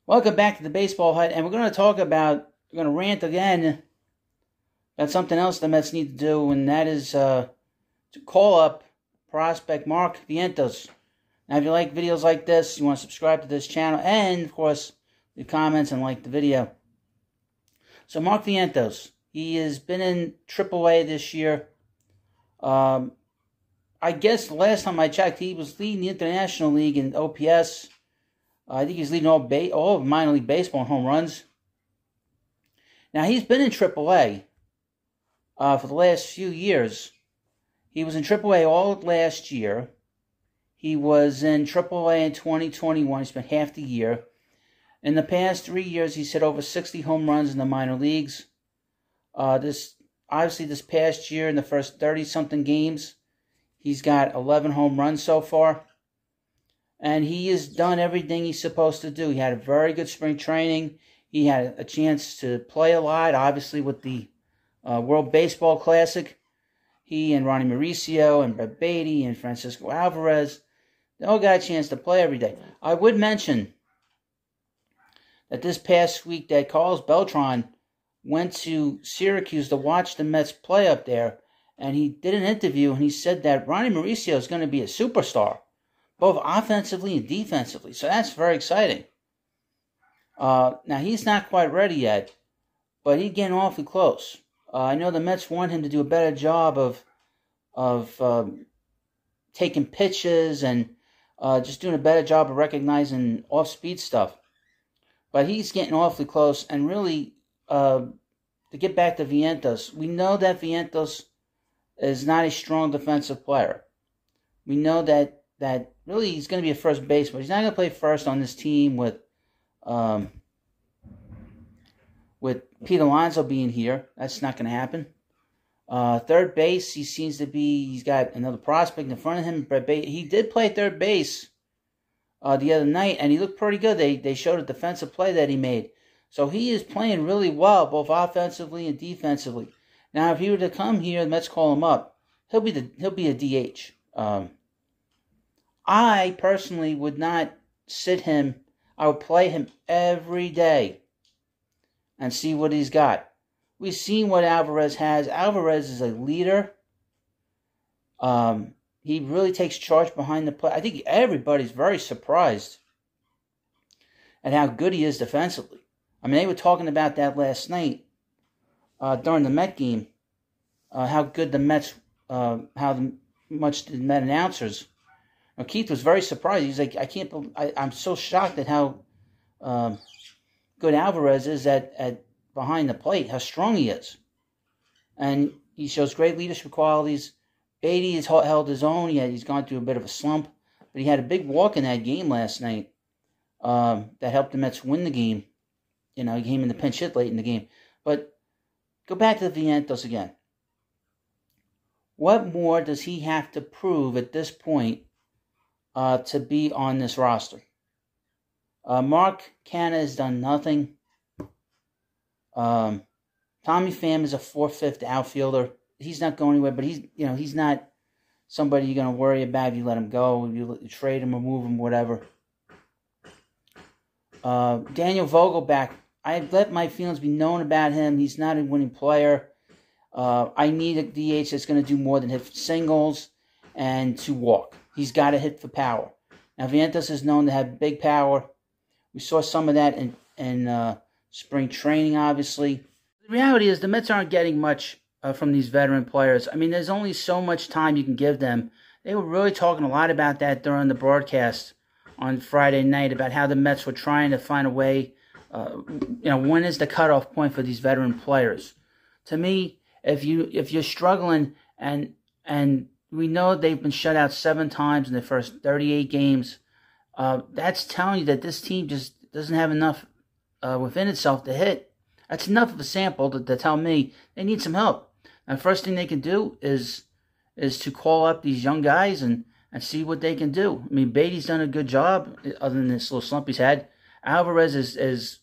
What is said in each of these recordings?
Welcome back to the Baseball Hut, and we're going to rant again about something else the Mets need to do, and that is to call up prospect Mark Vientos. Now, if you like videos like this, you want to subscribe to this channel, and, of course, leave comments and like the video. So, Mark Vientos, he has been in AAA this year. I guess the last time I checked, he was leading the International League in OPS. I think he's leading all of minor league baseball in home runs. Now, he's been in AAA for the last few years. He was in AAA all of last year. He was in AAA in 2021. He spent half the year. In the past 3 years, he's hit over 60 home runs in the minor leagues. This past year, in the first 30-something games, he's got 11 home runs so far. And he has done everything he's supposed to do. He had a very good spring training. He had a chance to play a lot, obviously, with the World Baseball Classic. He and Ronnie Mauricio and Brett Beatty and Francisco Alvarez, they all got a chance to play every day. I would mention that this past week that Carlos Beltran went to Syracuse to watch the Mets play up there, and he did an interview, and he said that Ronnie Mauricio is going to be a superstar, both offensively and defensively. So that's very exciting. Now, he's not quite ready yet, but he's getting awfully close. I know the Mets want him to do a better job of taking pitches and just doing a better job of recognizing off-speed stuff. But he's getting awfully close, and really, to get back to Vientos, we know that Vientos is not a strong defensive player. We know that really he's going to be a first baseman. He's not going to play first on this team with Pete Alonso being here. That's not going to happen. Third base, he's got another prospect in front of him. Brett Beatty. He did play third base the other night, and he looked pretty good. They showed a defensive play that he made. So he is playing really well, both offensively and defensively. Now, if he were to come here, the Mets call him up, he'll be a DH. I personally would not sit him. I would play him every day and see what he's got. We've seen what Alvarez has. Alvarez is a leader. He really takes charge behind the plate. I think everybody's very surprised at how good he is defensively. I mean, they were talking about that last night during the Met game, how good the Mets, much the Met announcers. Now, Keith was very surprised. He's like, I'm so shocked at how good Alvarez is at behind the plate, how strong he is. And he shows great leadership qualities. Beatty has held his own. He's gone through a bit of a slump, but he had a big walk in that game last night that helped the Mets win the game. You know, he came in the pinch hit late in the game. But go back to the Vientos again. What more does he have to prove at this point to be on this roster? Mark Canha has done nothing. Tommy Pham is a 4/5 outfielder. He's not going anywhere, but he's not somebody you're going to worry about if you let him go, if you trade him or move him, whatever. Daniel Vogelback, I let my feelings be known about him. He's not a winning player. I need a DH that's going to do more than hit singles and to walk. He's got to hit for power. Now, Vientos is known to have big power. We saw some of that in spring training, obviously. The reality is the Mets aren't getting much from these veteran players. I mean, there's only so much time you can give them. They were really talking a lot about that during the broadcast on Friday night, about how the Mets were trying to find a way, when is the cutoff point for these veteran players? To me, if you're struggling and we know they've been shut out 7 times in the first 38 games, that's telling you that this team just doesn't have enough within itself to hit. That's enough of a sample to tell me they need some help. And the first thing they can do is to call up these young guys and see what they can do. I mean, Beatty's done a good job, other than this little slump he's had. Alvarez his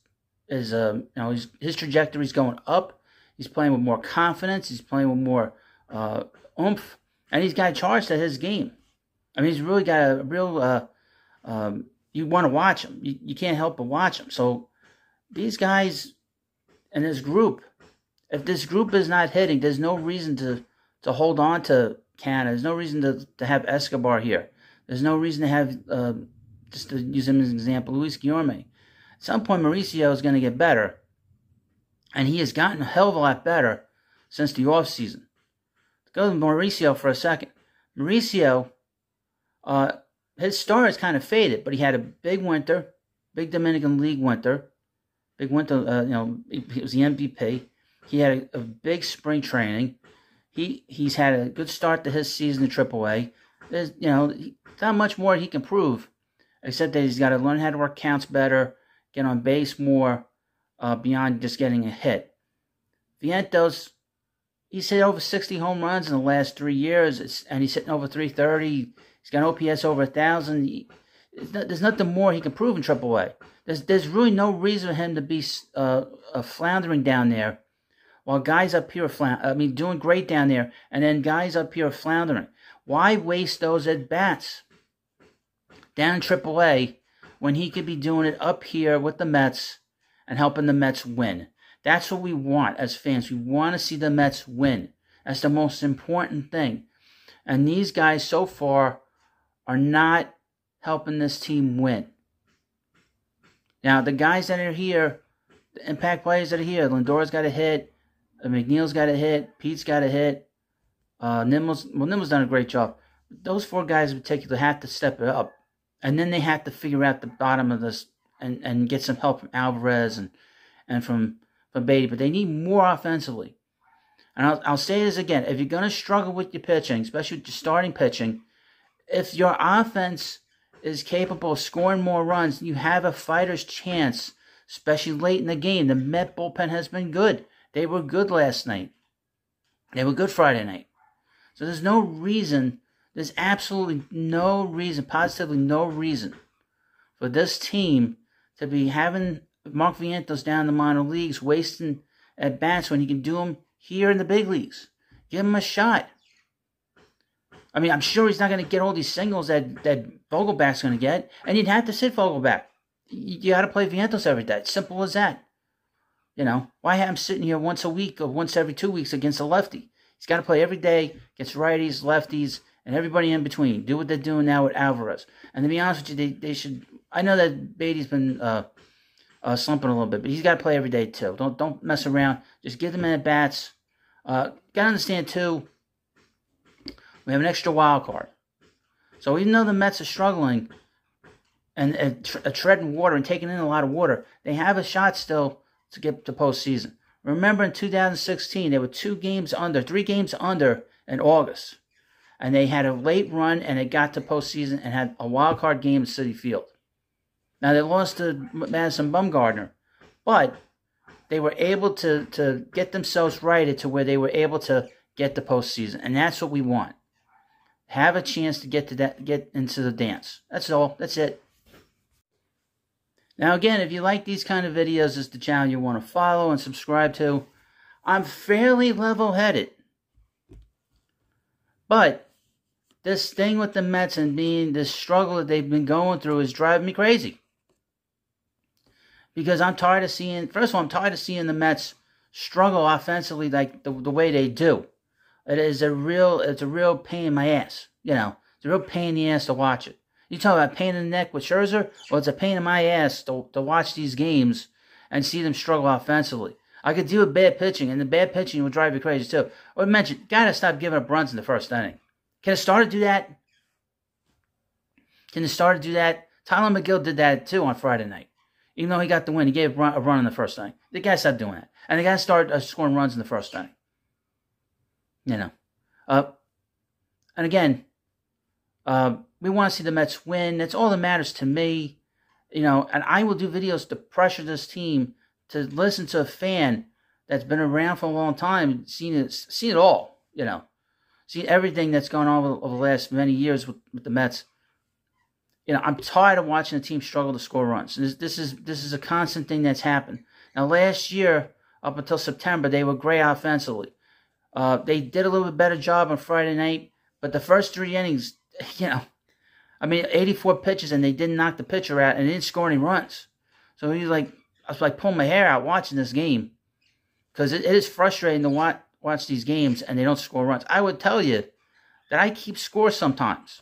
trajectory's going up. He's playing with more confidence. He's playing with more oomph, and he's got charge to his game. I mean, he's really got a real you want to watch them. You can't help but watch them. So these guys in this group, if this group is not hitting, there's no reason to hold on to Canada. There's no reason to have Escobar here. There's no reason to have, just to use him as an example, Luis Guillorme. At some point, Mauricio is going to get better. And he has gotten a hell of a lot better since the offseason. Go to Mauricio for a second. Mauricio, his star has kind of faded, but he had a big winter, big Dominican League winter, big winter. He was the MVP. He had a big spring training. He's had a good start to his season in AAA. There's not much more he can prove, except that he's got to learn how to work counts better, get on base more, beyond just getting a hit. Vientos, he's hit over 60 home runs in the last 3 years, and he's hitting over 330. He's got an OPS over 1,000. There's nothing more he can prove in AAA. There's really no reason for him to be floundering down there, while guys up here are doing great down there, and then guys up here are floundering. Why waste those at-bats down in AAA when he could be doing it up here with the Mets and helping the Mets win? That's what we want as fans. We want to see the Mets win. That's the most important thing. And these guys so far are not helping this team win. Now, the guys that are here, the impact players that are here, Lindor's got a hit, McNeil's got a hit, Pete's got a hit, Nimmo's done a great job. Those 4 guys in particular have to step it up. And then they have to figure out the bottom of this and get some help from Alvarez and from Beatty. But they need more offensively. And I'll say this again. If you're going to struggle with your pitching, especially with your starting pitching, if your offense is capable of scoring more runs, you have a fighter's chance, especially late in the game. The Met bullpen has been good. They were good last night. They were good Friday night. So there's no reason, there's absolutely no reason, positively no reason for this team to be having Mark Vientos down in the minor leagues, wasting at-bats when he can do them here in the big leagues. Give him a shot. I'm sure he's not going to get all these singles that Vogelback's going to get, and you'd have to sit Vogelback. You got to play Vientos every day. It's simple as that. Why have him sitting here once a week or once every 2 weeks against a lefty? He's got to play every day against righties, lefties, and everybody in between. Do what they're doing now with Alvarez. And to be honest with you, they should. I know that Beatty's been slumping a little bit, but he's got to play every day too. Don't mess around. Just give them at bats. Got to understand too, we have an extra wild card. So even though the Mets are struggling and treading water and taking in a lot of water, they have a shot still to get to postseason. Remember in 2016, they were 3 games under in August. And they had a late run and it got to postseason and had a wild card game at Citi Field. Now they lost to Madison Bumgarner, but they were able to get themselves righted to where they were able to get the postseason. And that's what we want. Have a chance to get into the dance. That's all. That's it. Now again, if you like these kind of videos, this is the channel you want to follow and subscribe to. I'm fairly level-headed. But this thing with the Mets and this struggle that they've been going through is driving me crazy. Because I'm tired of seeing, first of all, I'm tired of seeing the Mets struggle offensively like the way they do. It's a real pain in my ass. It's a real pain in the ass to watch it. You talk about pain in the neck with Scherzer? Well, it's a pain in my ass to watch these games and see them struggle offensively. I could deal with bad pitching, and the bad pitching would drive you crazy too. Or mention, gotta stop giving up runs in the first inning. Can a starter do that? Tyler McGill did that too on Friday night. Even though he got the win, he gave a run in the first inning. The guy stopped doing that. And the guy started scoring runs in the first inning. And again, we want to see the Mets win. That's all that matters to me. And I will do videos to pressure this team to listen to a fan that's been around for a long time, seen it all, seen everything that's gone on over the last many years with the Mets. I'm tired of watching the team struggle to score runs. This is a constant thing that's happened. Now, last year, up until September, they were great offensively. They did a little bit better job on Friday night, but the first 3 innings, I mean, 84 pitches, and they didn't knock the pitcher out, and they didn't score any runs. So I was like pulling my hair out watching this game, because it is frustrating to watch these games, and they don't score runs. I would tell you that I keep score sometimes,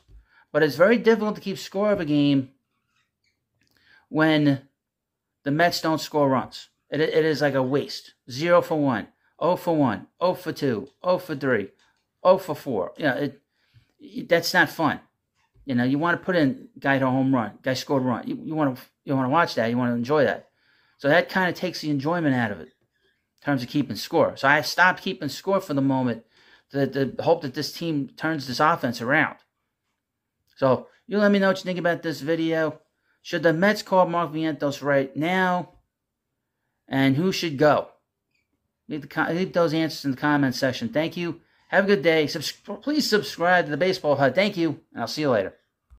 but it's very difficult to keep score of a game when the Mets don't score runs. It is like a waste. 0 for 1, 0 for 1, 0 for 2, 0 for 3, 0 for 4. You know, that's not fun. You know, you want to put in guy to a home run, guy scored a run. You want to watch that. You want to enjoy that. So that kind of takes the enjoyment out of it in terms of keeping score. So I stopped keeping score for the moment to hope that this team turns this offense around. So you let me know what you think about this video. Should the Mets call Mark Vientos right now? And who should go? Leave those answers in the comment section. Thank you. Have a good day. Please subscribe to the Baseball Hut. Thank you, and I'll see you later.